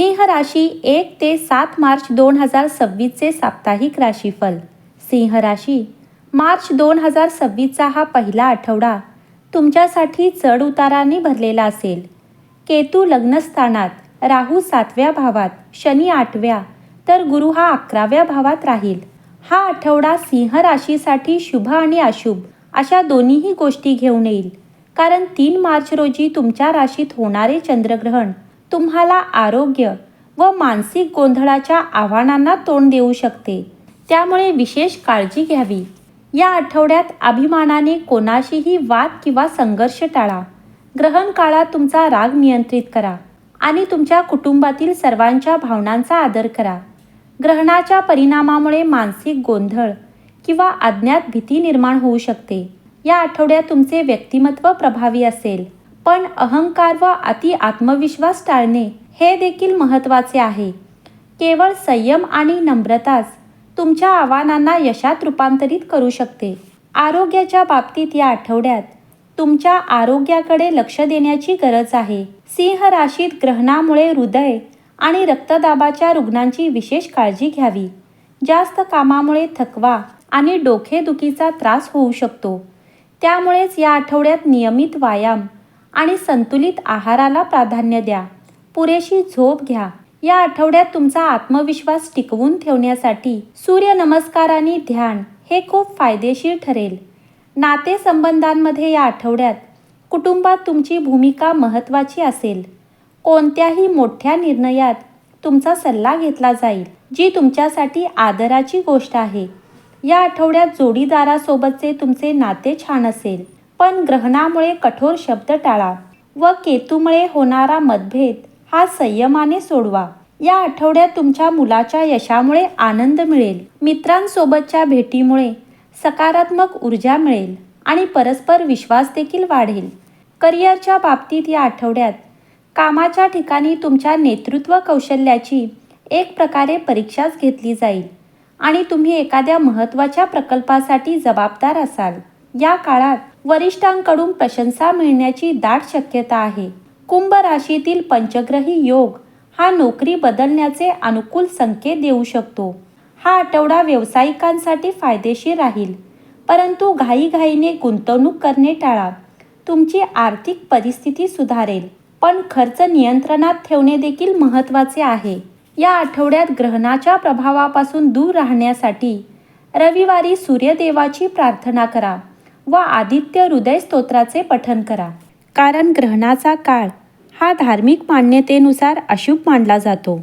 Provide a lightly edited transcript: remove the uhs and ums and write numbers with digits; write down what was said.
सिंह राशी 1 ते 7 मार्च 2026चे साप्ताहिक राशीफल. सिंह राशी, मार्च 2026चा हा पहिला आठवडा तुमच्यासाठी चढ उताराने भरलेला असेल. केतू लग्नस्थानात, राहू 7व्या भावात, शनी 8व्या, तर गुरु हा 11व्या भावात राहील. हा आठवडा सिंह राशीसाठी शुभ आणि अशुभ अशा दोन्हीही गोष्टी घेऊन येईल. कारण 3 मार्च रोजी तुमच्या राशीत होणारे चंद्रग्रहण तुम्हाला आरोग्य व मानसिक गोंधळाच्या आव्हानांना तोंड देऊ शकते. त्यामुळे विशेष काळजी घ्यावी. या आठवड्यात अभिमानाने कोणाशीही वाद किंवा संघर्ष टाळा. ग्रहण काळात तुमचा राग नियंत्रित करा आणि तुमच्या कुटुंबातील सर्वांच्या भावनांचा आदर करा. ग्रहणाच्या परिणामामुळे मानसिक गोंधळ किंवा अज्ञात भीती निर्माण होऊ शकते. या आठवड्यात तुमचे व्यक्तिमत्व प्रभावी असेल, पण अहंकार व अति आत्मविश्वास टाळणे हे देखील महत्त्वाचे आहे. केवळ संयम आणि नम्रताच तुमच्या आव्हानांना यशात रूपांतरित करू शकते. आरोग्याच्या बाबतीत या आठवड्यात तुमच्या आरोग्याकडे लक्ष देण्याची गरज आहे. सिंह राशीत ग्रहणामुळे हृदय आणि रक्तदाबाच्या रुग्णांची विशेष काळजी घ्यावी. जास्त कामामुळे थकवा आणि डोकेदुखीचा त्रास होऊ शकतो. त्यामुळेच या आठवड्यात नियमित व्यायाम आणि संतुलित आहाराला प्राधान्य द्या. पुरेशी झोप घ्या. या आठवड्यात तुमचा आत्मविश्वास टिकवून ठेवण्यासाठी सूर्यनमस्कार आणि ध्यान हे खूप फायदेशीर ठरेल. नातेसंबंधांमध्ये या आठवड्यात कुटुंबात तुमची भूमिका महत्त्वाची असेल. कोणत्याही मोठ्या निर्णयात तुमचा सल्ला घेतला जाईल, जी तुमच्यासाठी आदराची गोष्ट आहे. या आठवड्यात जोडीदारासोबतचे तुमचे नाते छान असेल, पण ग्रहणामुळे कठोर शब्द टाळा व केतूमुळे होणारा मतभेद हा संयमाने सोडवा. या आठवड्यात तुमच्या मुलाच्या यशामुळे आनंद मिळेल. मित्रांसोबतच्या भेटीमुळे सकारात्मक ऊर्जा मिळेल आणि परस्पर विश्वास देखील वाढेल. करिअरच्या बाबतीत या आठवड्यात कामाच्या ठिकाणी तुमच्या नेतृत्व कौशल्याची एक प्रकारे परीक्षाच घेतली जाईल आणि तुम्ही एखाद्या महत्त्वाच्या प्रकल्पासाठी जबाबदार असाल. या काळात वरिष्ठांकडून प्रशंसा मिळण्याची दाट शक्यता आहे. कुंभ राशीतील पंचग्रही योग हा नोकरी बदलण्याचे अनुकूल संकेत देऊ शकतो. हा आठवडा व्यावसायिकांसाठी फायदेशीर राहील, परंतु घाईघाईने गुंतवणूक करणे टाळा. तुमची आर्थिक परिस्थिती सुधारेल, पण खर्च नियंत्रणात ठेवणे देखील महत्त्वाचे आहे. या आठवड्यात ग्रहणाच्या प्रभावापासून दूर राहण्यासाठी रविवारी सूर्यदेवाची प्रार्थना करा व आदित्य हृदय स्तोत्राचे पठण करा. कारण ग्रहणाचा काळ हा धार्मिक मान्यतेनुसार अशुभ मानला जातो.